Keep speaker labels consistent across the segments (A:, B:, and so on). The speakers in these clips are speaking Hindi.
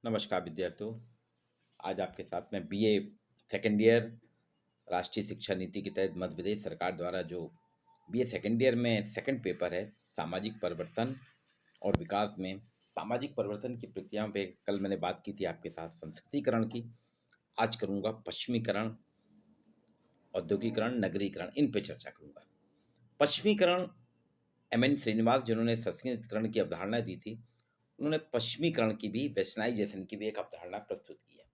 A: नमस्कार विद्यार्थियों। आज आपके साथ में बीए सेकेंड ईयर राष्ट्रीय शिक्षा नीति के तहत मध्य प्रदेश सरकार द्वारा जो बीए सेकेंड ईयर में सेकंड पेपर है सामाजिक परिवर्तन और विकास में सामाजिक परिवर्तन की प्रक्रियाओं पे कल मैंने बात की थी आपके साथ संस्कृतिकरण की। आज करूँगा पश्चिमीकरण, औद्योगिकरण, नगरीकरण, इन पे चर्चा करूँगा। पश्चिमीकरण एम.एन. श्रीनिवास जिन्होंने संस्कृतिकरण की अवधारणा दी थी, उन्होंने पश्चिमीकरण की भी, वेस्टर्नाइजेशन की भी एक अवधारणा प्रस्तुत की है।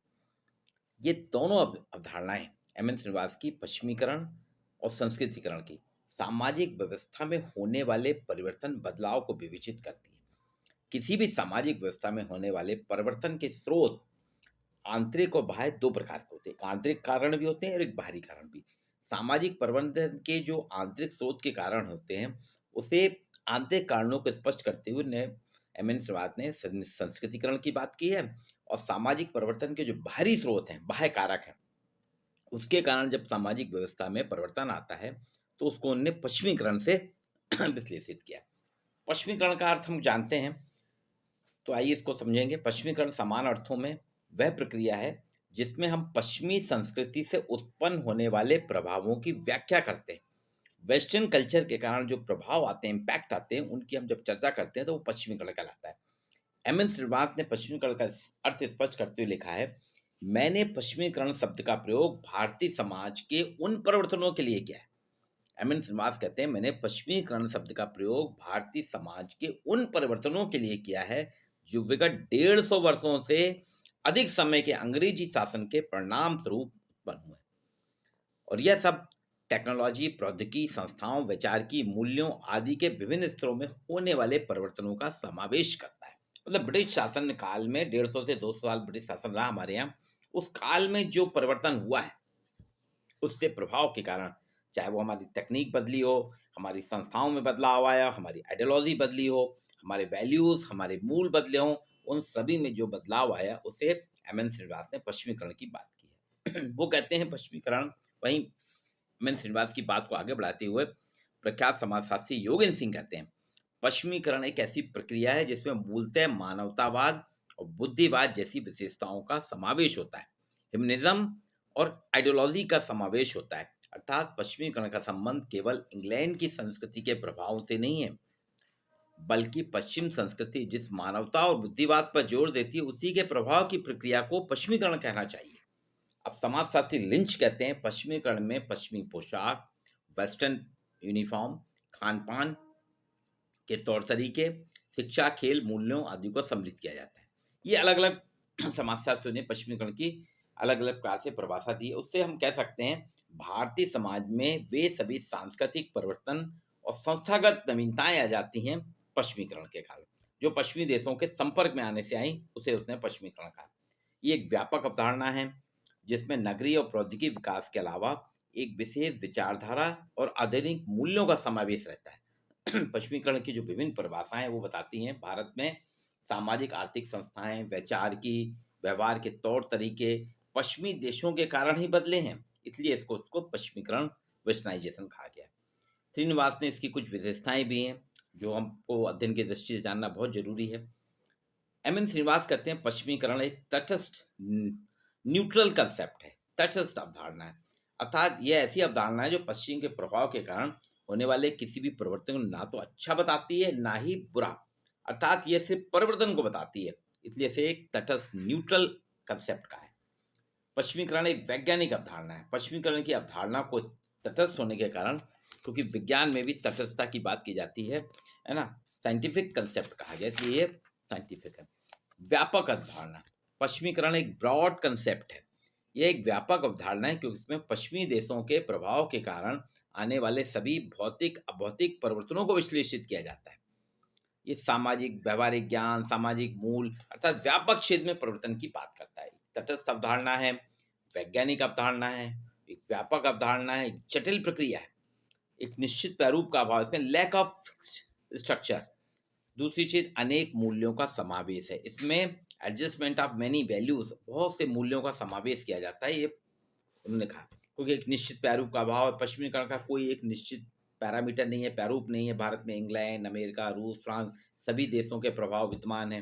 A: ये दोनों अवधारणाएं एम.एन. श्रीनिवास की पश्चिमीकरण और संस्कृतिकरण की सामाजिक व्यवस्था में होने वाले परिवर्तन बदलाव को विवेचित करती है। किसी भी सामाजिक व्यवस्था में होने वाले परिवर्तन के स्रोत आंतरिक और बाह्य दो प्रकार के होते हैं। एक आंतरिक कारण भी होते हैं और एक बाहरी कारण भी। सामाजिक परिवर्तन के जो आंतरिक स्रोत के कारण होते हैं उसे आंतरिक कारणों को स्पष्ट करते हुए एम.एन. श्रीनिवास ने संस्कृतिकरण की बात की है। और सामाजिक परिवर्तन के जो बाहरी स्रोत हैं, बाह्य कारक हैं, उसके कारण जब सामाजिक व्यवस्था में परिवर्तन आता है तो उसको उन्होंने पश्चिमीकरण से विश्लेषित किया। पश्चिमीकरण का अर्थ हम जानते हैं, तो आइए इसको समझेंगे। पश्चिमीकरण समान अर्थों में वह प्रक्रिया है जिसमें हम पश्चिमी संस्कृति से उत्पन्न होने वाले प्रभावों की व्याख्या करते हैं। वेस्टर्न कल्चर के कारण जो प्रभाव आते हैं, इम्पैक्ट आते हैं, उनकी हम जब चर्चा करते हैं तो वो पश्चिमीकरण कहलाता है। एम.एन. श्रीनिवास ने पश्चिमीकरण का अर्थ स्पष्ट करते हुए लिखा है, मैंने पश्चिमीकरण शब्द का प्रयोग भारतीय समाज के उन परिवर्तनों के लिए किया है। एम.एन. श्रीनिवास कहते हैं, मैंने पश्चिमीकरण शब्द का प्रयोग भारतीय समाज के उन परिवर्तनों के लिए किया है जो विगत 150 वर्षों से अधिक समय के अंग्रेजी शासन के परिणाम स्वरूप उत्पन्न हुए। और यह सब टेक्नोलॉजी, प्रौद्योगिकी, संस्थाओं, वैचारिकी, मूल्यों आदि के विभिन्न स्तरों में होने वाले परिवर्तनों का समावेश करता है। मतलब ब्रिटिश शासन काल में 150 से 200 साल ब्रिटिश शासन रहा हमारे यहाँ, उस काल में जो परिवर्तन हुआ है उससे प्रभाव के कारण, चाहे वो हमारी तकनीक बदली हो, हमारी संस्थाओं में बदलाव आया, हमारी आइडियोलॉजी बदली हो, हमारे वैल्यूज, हमारे मूल बदले हों, उन सभी में जो बदलाव आया उसे एम.एन. श्रीनिवास ने पश्चिमीकरण की बात की है। वो कहते हैं पश्चिमीकरण, वहीं एम.एन. श्रीनिवास की बात को आगे बढ़ाते हुए प्रख्यात समाजशास्त्री योगेंद्र सिंह कहते हैं, पश्चिमीकरण एक ऐसी प्रक्रिया है जिसमें मूलतः मानवतावाद और बुद्धिवाद जैसी विशेषताओं का समावेश होता है। ह्यूमनिज्म और आइडियोलॉजी का समावेश होता है। अर्थात पश्चिमीकरण का संबंध केवल इंग्लैंड की संस्कृति के प्रभाव से नहीं है, बल्कि पश्चिम संस्कृति जिस मानवता और बुद्धिवाद पर जोर देती है उसी के प्रभाव की प्रक्रिया को पश्चिमीकरण कहना चाहिए। अब समाजशास्त्री लिंच कहते हैं, पश्चिमीकरण में पश्चिमी पोशाक, वेस्टर्न यूनिफॉर्म, खान पान के तौर तरीके, शिक्षा, खेल, मूल्यों आदि को सम्मिलित किया जाता है। ये अलग अलग समाजशास्त्रियों ने पश्चिमीकरण की अलग अलग प्रकार से परिभाषा दी है। उससे हम कह सकते हैं भारतीय समाज में वे सभी सांस्कृतिक परिवर्तन और संस्थागत नवीनताएं आ जाती हैं पश्चिमीकरण के कारण, जो पश्चिमी देशों के संपर्क में आने से आई, उसे उसने पश्चिमीकरण कहा। ये एक व्यापक अवधारणा है जिसमें नगरीय और प्रौद्योगिकी विकास के अलावा एक विशेष विचारधारा और आधुनिक मूल्यों का समावेश रहता है। पश्चिमीकरण की जो विभिन्न परिभाषाएं हैं वो बताती हैं भारत में सामाजिक आर्थिक संस्थाएं, वैचारिकी, व्यवहार के तौर तरीके पश्चिमी देशों के कारण ही बदले हैं, इसलिए इसको पश्चिमीकरण, वेस्टर्नाइजेशन कहा गया है। श्रीनिवास ने इसकी कुछ विशेषताएं भी हैं जो हमको अध्ययन की दृष्टि से जानना बहुत जरूरी है। एम.एन. श्रीनिवास कहते हैं पश्चिमीकरण एक तटस्थ, न्यूट्रल कंसेप्ट है, तटस्थ अवधारणा है। अर्थात यह ऐसी अवधारणा है जो पश्चिम के प्रभाव के कारण होने वाले किसी भी परिवर्तन को ना तो अच्छा बताती है ना ही बुरा, अर्थात यह सिर्फ परिवर्तन को बताती है, इसलिए इसे एक तटस्थ, न्यूट्रल कंसेप्ट का है। पश्चिमीकरण एक वैज्ञानिक अवधारणा है। पश्चिमीकरण की अवधारणा को तटस्थ होने के कारण, क्योंकि विज्ञान में भी तटस्थता की बात की जाती है ना, साइंटिफिक कंसेप्ट कहा गया, इसलिए ये साइंटिफिक है। व्यापक अवधारणा, पश्चिमीकरण एक ब्रॉड कंसेप्ट है। यह एक व्यापक अवधारणा है क्योंकि इसमें पश्चिमी देशों के प्रभाव के कारण आने वाले सभी भौतिक अभौतिक परिवर्तनों को विश्लेषित किया जाता है। ये सामाजिक, व्यवहारिक ज्ञान, सामाजिक मूल अर्थात व्यापक क्षेत्र में परिवर्तन की बात करता है। तटस्थ अवधारणा है, वैज्ञानिक अवधारणा है, एक व्यापक अवधारणा है, एक जटिल प्रक्रिया है, एक निश्चित प्रारूप का अभाव, इसमें लैक ऑफ फिक्स्ड स्ट्रक्चर। दूसरी चीज अनेक मूल्यों का समावेश है, इसमें एडजस्टमेंट ऑफ मेनी वैल्यूज, बहुत से मूल्यों का समावेश किया जाता है, ये उन्होंने कहा। क्योंकि एक निश्चित प्रारूप का अभाव है, पश्चिमीकरण का कोई एक निश्चित पैरामीटर नहीं है, प्रारूप नहीं है। भारत में इंग्लैंड, अमेरिका, रूस, फ्रांस सभी देशों के प्रभाव विद्यमान है।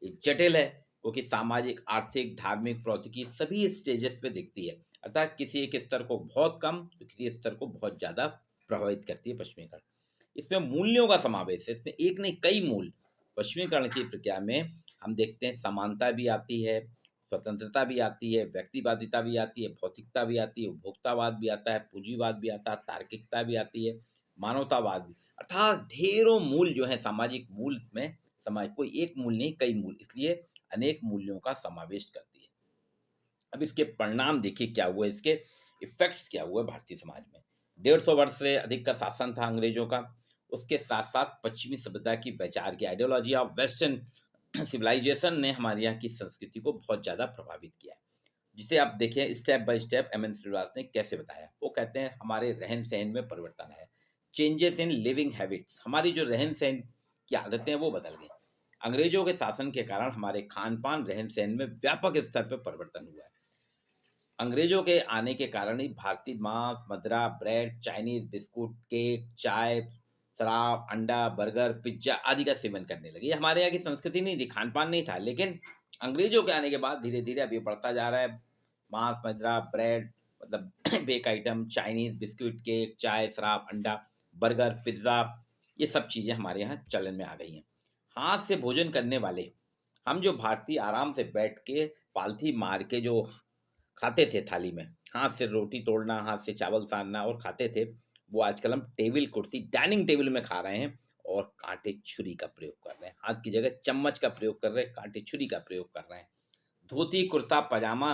A: एक जटिल है क्योंकि सामाजिक, आर्थिक, धार्मिक, प्रौद्योगिकी सभी स्टेजेस पे दिखती है। अर्थात किसी एक स्तर को बहुत कम तो किसी स्तर को बहुत ज़्यादा प्रभावित करती है पश्चिमीकरण। इसमें मूल्यों का समावेश है, इसमें एक नहीं कई मूल पश्चिमीकरण की प्रक्रिया में हम देखते हैं। समानता भी आती है, स्वतंत्रता भी आती है, व्यक्तिवादिता भी आती है, भौतिकता भी आती है, उपभोक्तावाद भी आता है, पूंजीवाद भी आता है, तार्किकता भी आती है, मानवतावाद भी। अर्थात ढेरों मूल जो है सामाजिक मूल में, समाज कोई एक मूल नहीं कई मूल, इसलिए अनेक मूल्यों का समावेश करती है। अब इसके परिणाम देखिए क्या हुए, इसके इफेक्ट्स क्या हुए भारतीय समाज में। 150 वर्ष से अधिक का शासन था अंग्रेजों का, उसके साथ साथ पश्चिमी सभ्यता की वैचार की आइडियोलॉजी ऑफ वेस्टर्न सिविलाइजेशन ने हमारे यहाँ की संस्कृति को बहुत ज़्यादा प्रभावित किया है। जिसे आप देखिए step by step M N Shrivas ने कैसे बताया। वो कहते हैं हमारे रहन सहन में परिवर्तन है, चेंजेस इन लिविंग हैबिट्स, हमारी जो रहन सहन की आदतें हैं वो बदल गई। अंग्रेजों के शासन के कारण हमारे खान पान रहन सहन में व्यापक स्तर पर परिवर्तन हुआ है। अंग्रेजों के आने के कारण ही भारतीय मांस, मदिरा, ब्रेड, चाइनीज बिस्कुट, केक, चाय, शराब, अंडा, बर्गर, पिज्जा आदि का सेवन करने लगे। ये हमारे यहाँ की संस्कृति नहीं थी, खान पान नहीं था, लेकिन अंग्रेजों के आने के बाद धीरे धीरे अभी बढ़ता जा रहा है। मांस, मदिरा, ब्रेड मतलब bake item, Chinese biscuit, cake, चाय, शराब, अंडा, बर्गर, पिज्ज़ा, ये सब चीज़ें हमारे यहाँ चलन में आ गई हैं। हाथ से भोजन करने वाले हम जो भारतीय आराम से बैठ के पालथी मार के जो खाते थे थाली में, हाथ से रोटी तोड़ना, हाथ से चावल सानना और खाते थे, वो आजकल हम टेबल कुर्सी डाइनिंग टेबल में खा रहे हैं और कांटे छुरी का प्रयोग कर रहे हैं। हाथ की जगह चम्मच का प्रयोग कर रहे हैं, कांटे छुरी का प्रयोग कर रहे हैं। धोती कुर्ता पजामा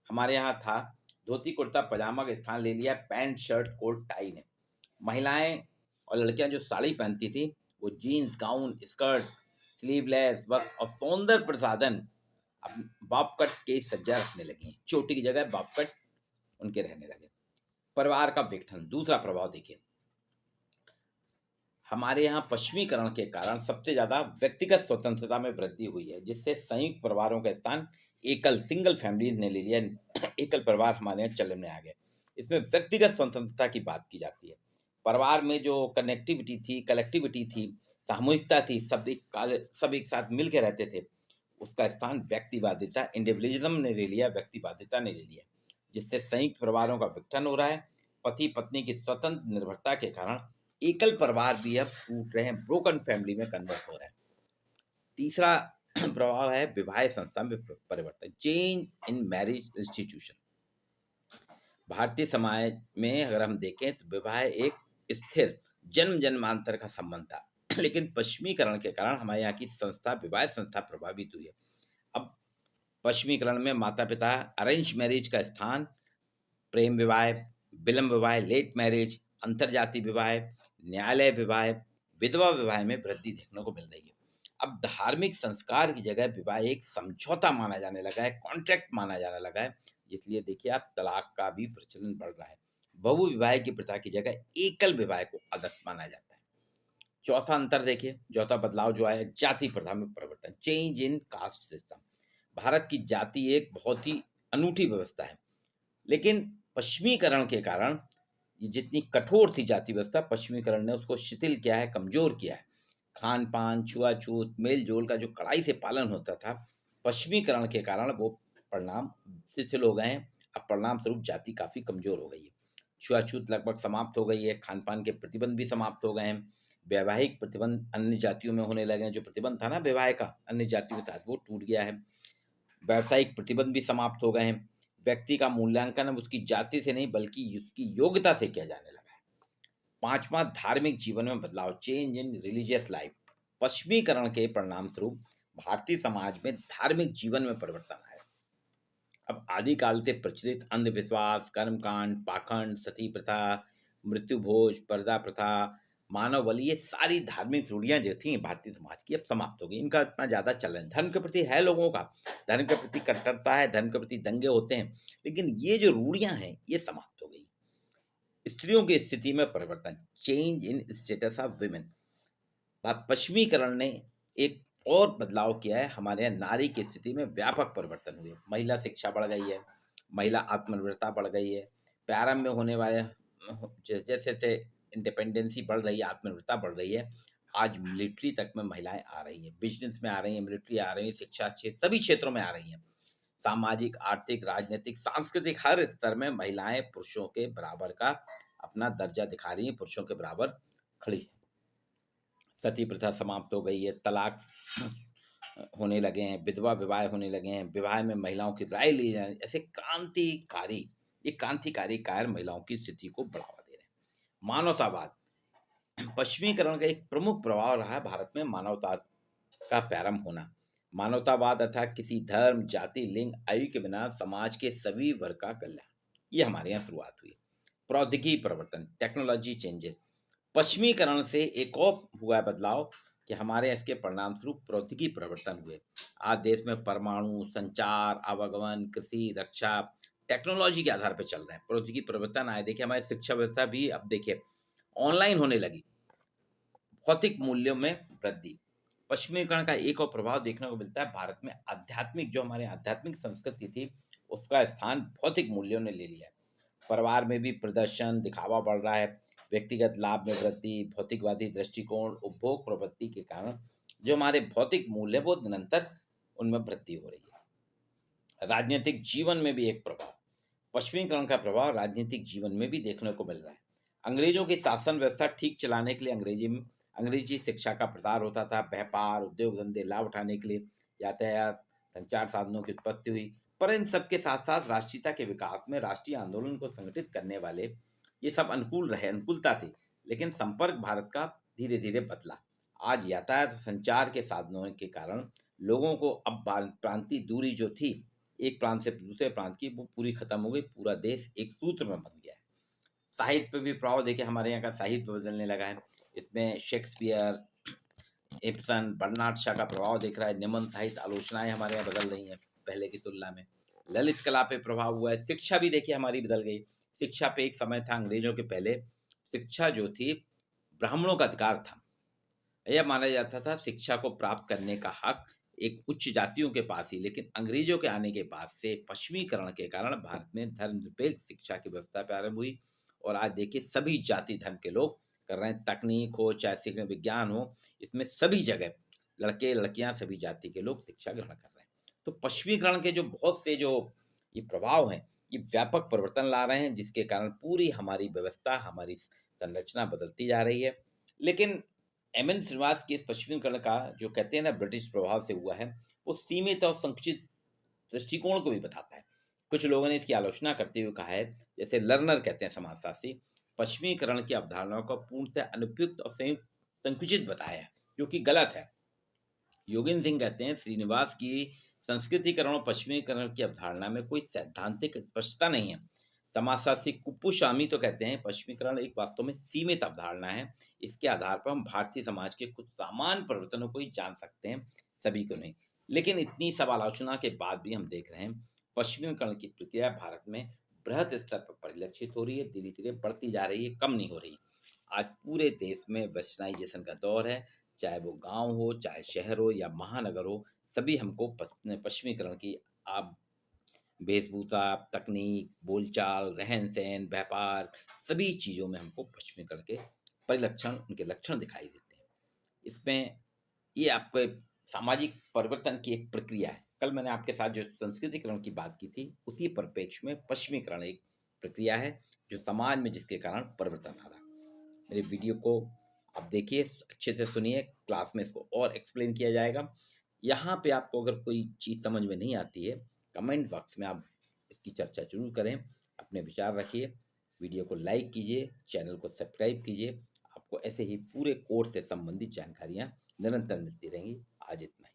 A: हमारे यहाँ था, धोती कुर्ता पजामा का स्थान ले लिया पैंट शर्ट कोट टाई ने। महिलाएं और लड़कियां जो साड़ी पहनती थी वो जीन्स, गाउन, स्कर्ट, स्लीवलेस वस्त्र और सौंदर्य प्रसाधन अब बॉब कट के सज्जा रखने लगी, चोटी की जगह बॉब कट उनके रहने लगे। परिवार का विघटन, दूसरा प्रभाव देखिए, हमारे यहाँ पश्चिमीकरण के कारण सबसे ज्यादा व्यक्तिगत स्वतंत्रता में वृद्धि हुई है, जिससे संयुक्त परिवारों का स्थान एकल सिंगल फैमिली ने ले लिया। एकल परिवार हमारे यहाँ चलन में आ गया। इसमें व्यक्तिगत स्वतंत्रता की बात की जाती है। परिवार में जो कनेक्टिविटी थी, कलेक्टिविटी थी, सामूहिकता थी, सब एक साथ मिल के रहते थे, उसका स्थान व्यक्तिवादिता इंडिविजुअलिज्म ने ले लिया, व्यक्तिवादिता ने ले लिया, जिससे संयुक्त परिवारों का विघटन हो रहा है। पति पत्नी की स्वतंत्र निर्भरता के कारण एकल परिवार भी अब टूट रहे हैं, ब्रोकन फैमिली में कन्वर्ट हो रहे हैं। तीसरा प्रभाव है विवाह संस्था में परिवर्तन, change in marriage institution. Bharatiya Samaj में अगर हम देखें तो विवाह एक स्थिर जन्म जन्मांतर का संबंध था, लेकिन पश्चिमीकरण के कारण हमारे यहाँ की संस्था, विवाह संस्था प्रभावित हुई है। अब पश्चिमीकरण में माता पिता अरेंज मैरिज का स्थान प्रेम विवाह, विलंब विवाह, लेट मैरिज, अंतरजातीय विवाह, न्यायालय विवाह, विधवा विवाह में वृद्धि देखने को मिल रही है। अब धार्मिक संस्कार की जगह विवाह एक समझौता माना जाने लगा है, कॉन्ट्रैक्ट माना जाने लगा है, इसलिए देखिए आप तलाक का भी प्रचलन बढ़ रहा है। बहु विवाह की प्रथा की जगह एकल विवाह को आदर्श माना जाता है। चौथा अंतर देखिए, चौथा बदलाव जो आया, जाति प्रथा में परिवर्तन, चेंज इन कास्ट सिस्टम। भारत की जाति एक बहुत ही अनूठी व्यवस्था है, लेकिन पश्चिमीकरण के कारण ये जितनी कठोर थी जाति व्यवस्था, पश्चिमीकरण ने उसको शिथिल किया है, कमजोर किया है। खान पान, छुआछूत, मेल जोल का जो कड़ाई से पालन होता था, पश्चिमीकरण के कारण वो परिणाम शिथिल हो गए हैं। अब परिणाम स्वरूप जाति काफ़ी कमजोर हो गई है, छुआछूत लगभग समाप्त हो गई है, खान पान के प्रतिबंध भी समाप्त हो गए हैं, वैवाहिक प्रतिबंध अन्य जातियों में होने लगे हैं, जो प्रतिबंध था ना विवाह का अन्य जातियों के साथ वो टूट गया है, व्यावसायिक प्रतिबंध भी समाप्त हो गए हैं। व्यक्ति का मूल्यांकन अब उसकी जाति से नहीं बल्कि उसकी योग्यता से किया जाने लगा है। पांचवा, धार्मिक जीवन में बदलाव, चेंज इन रिलीजियस लाइफ। पश्चिमीकरण के परिणाम स्वरूप भारतीय समाज में धार्मिक जीवन में परिवर्तन आया। अब आदिकाल से प्रचलित अंधविश्वास, कर्मकांड, पाखंड, सती प्रथा, मृत्यु भोज, पर्दा प्रथा, मानव बलि, ये सारी धार्मिक रूढ़ियां जो थी भारतीय समाज की अब समाप्त हो गई। इनका इतना ज्यादा चलन, धर्म के प्रति है लोगों का, धर्म के प्रति कट्टरता है, धर्म के प्रति दंगे होते हैं, लेकिन ये जो रूढ़ियां हैं ये समाप्त हो गई। स्त्रियों की स्थिति में परिवर्तन, change in status of women. पश्चिमीकरण ने एक और बदलाव किया है, हमारे यहाँ नारी की स्थिति में व्यापक परिवर्तन हुए। महिला शिक्षा बढ़ गई है, महिला आत्मनिर्भरता बढ़ गई है, प्रारंभ में होने वाले जैसे जैसे इंडिपेंडेंसी बढ़ रही है, आत्मनिर्भरता बढ़ रही है, आज मिलिट्री तक में महिलाएं आ रही हैं, बिजनेस में आ रही हैं, मिलिट्री आ रही हैं, शिक्षा क्षेत्र सभी क्षेत्रों में आ रही हैं। सामाजिक, आर्थिक, राजनीतिक, सांस्कृतिक हर स्तर में महिलाएं पुरुषों के बराबर का अपना दर्जा दिखा रही हैं, पुरुषों के बराबर खड़ी हैं। सती प्रथा समाप्त हो गई है, तलाक होने लगे हैं, विधवा विवाह होने लगे हैं, विवाह में महिलाओं की राय ली जाए, ऐसे क्रांतिकारी कार्य महिलाओं की स्थिति को बढ़ावा दे रहे हैं। मानवतावाद, पश्चिमीकरण का एक प्रमुख प्रभाव रहा है भारत में मानवता का प्रारंभ होना। मानवतावाद अर्थात किसी धर्म, जाति, लिंग, आयु के बिना समाज के सभी वर्ग का कल्याण, ये हमारे यहाँ शुरुआत हुई। प्रौद्योगिकी परिवर्तन, टेक्नोलॉजी चेंजेस, पश्चिमीकरण से एक और हुआ है बदलाव कि हमारे इसके परिणाम स्वरूप प्रौद्योगिकी परिवर्तन हुए। आज देश में परमाणु, संचार, आवागमन, कृषि, रक्षा टेक्नोलॉजी के आधार पर चल रहे हैं। प्रौद्योगिकी परिवर्तन आए, देखिए हमारी शिक्षा व्यवस्था भी अब देखिए ऑनलाइन होने लगी। भौतिक मूल्यों में वृद्धि, पश्चिमीकरण का एक और प्रभाव देखने को मिलता है भारत में आध्यात्मिक, जो हमारे आध्यात्मिक संस्कृति थी उसका स्थान भौतिक मूल्यों ने ले लिया है। परिवार में भी प्रदर्शन, दिखावा बढ़ रहा है, व्यक्तिगत लाभ में वृद्धि, भौतिकवादी दृष्टिकोण, उपभोग प्रवृत्ति के कारण जो हमारे भौतिक मूल्य वो निरंतर उनमें वृद्धि हो रही है। राजनीतिक जीवन में भी एक प्रभाव, पश्चिमीकरण का प्रभाव राजनीतिक जीवन में भी देखने को मिल रहा है। अंग्रेजों की शासन व्यवस्था ठीक चलाने के लिए अंग्रेजी शिक्षा का प्रसार होता था। व्यापार, उद्योग धंधे लाभ उठाने के लिए यातायात, संचार साधनों की उत्पत्ति हुई। पर इन सबके साथ साथ राष्ट्रीयता के विकास में राष्ट्रीय आंदोलन को संगठित करने वाले ये सब अनुकूलता थी, लेकिन संपर्क भारत का धीरे धीरे बदला। आज यातायात संचार के साधनों के कारण लोगों को अब प्रांतीय दूरी जो थी एक प्रांत से दूसरे प्रांत की, वो पूरी खत्म हो गई। पूरा देश एक सूत्र में बन गया है। साहित्य पे भी प्रभाव देखिए, हमारे यहाँ का साहित्य बदलने लगा है। इसमें शेक्सपियर, इब्सन, बर्नार्ड शॉ का प्रभाव दिख रहा है। निबंध साहित्य, आलोचनाएं हमारे यहाँ बदल रही हैं पहले की तुलना में। ललित कला पे प्रभाव हुआ है। शिक्षा भी देखिए हमारी बदल गई। शिक्षा पे एक समय था अंग्रेजों के पहले शिक्षा जो थी ब्राह्मणों का अधिकार था। यह माना जाता था शिक्षा को प्राप्त करने का हक एक उच्च जातियों के पास ही, लेकिन अंग्रेजों के आने के बाद से पश्चिमीकरण के कारण भारत में धर्मनिरपेक्ष शिक्षा की व्यवस्था प्रारंभ हुई। और आज देखिए सभी जाति धर्म के लोग कर रहे हैं। तकनीक हो चाहे शिक्षा विज्ञान हो, इसमें सभी जगह लड़के लड़कियां सभी जाति के लोग शिक्षा ग्रहण कर रहे हैं। तो पश्चिमीकरण के जो बहुत से जो ये प्रभाव हैं, ये व्यापक परिवर्तन ला रहे हैं, जिसके कारण पूरी हमारी व्यवस्था, हमारी संरचना बदलती जा रही है। लेकिन एम.एन. श्रीनिवास के इस पश्चिमीकरण का जो कहते हैं ना ब्रिटिश प्रभाव से हुआ है, वो सीमित और संकुचित दृष्टिकोण को भी बताता है। कुछ लोगों ने इसकी आलोचना करते हुए कहा है, जैसे लर्नर कहते हैं समाजशास्त्री, पश्चिमीकरण की अवधारणाओं को पूर्णतः अनुपयुक्त और संकुचित बताया है, जो कि गलत है। योगेंद्र सिंह कहते हैं श्रीनिवास की संस्कृतिकरण और पश्चिमीकरण की अवधारणा में कोई सैद्धांतिक स्पष्टता नहीं है। समाजशास्त्री कुप्पुस्वामी तो कहते हैं पश्चिमीकरण एक वास्तव में सीमित अवधारणा है। इसके आधार पर हम भारतीय समाज के कुछ सामान्य परिवर्तनों को ही जान सकते हैं, सभी को नहीं। लेकिन इतनी सब आलोचना के बाद भी हम देख रहे हैं पश्चिमीकरण की प्रक्रिया भारत में बृहद स्तर पर परिलक्षित हो रही है, धीरे धीरे बढ़ती जा रही है, कम नहीं हो रही। आज पूरे देश में वेस्टर्नाइजेशन का दौर है, चाहे वो गांव हो, चाहे शहर हो या महानगर हो, सभी हमको पश्चिमीकरण की आप वेशभूषा, तकनीक, बोलचाल, रहन सहन, व्यापार, सभी चीज़ों में हमको पश्चिमीकरण के परिलक्षण, उनके लक्षण दिखाई देते हैं। इसमें ये आपके सामाजिक परिवर्तन की एक प्रक्रिया है। कल मैंने आपके साथ जो संस्कृतिकरण की बात की थी, उसी परिप्रेक्ष्य में पश्चिमीकरण एक प्रक्रिया है जो समाज में जिसके कारण परिवर्तन आ रहा है। मेरे वीडियो को आप देखिए, अच्छे से सुनिए, क्लास में इसको और एक्सप्लेन किया जाएगा। यहाँ पे आपको अगर कोई चीज़ समझ में नहीं आती है, कमेंट बॉक्स में आप इसकी चर्चा जरूर करें, अपने विचार रखिए, वीडियो को लाइक कीजिए, चैनल को सब्सक्राइब कीजिए। आपको ऐसे ही पूरे कोर्स से संबंधित जानकारियाँ निरंतर मिलती रहेंगी। आज इतना ही।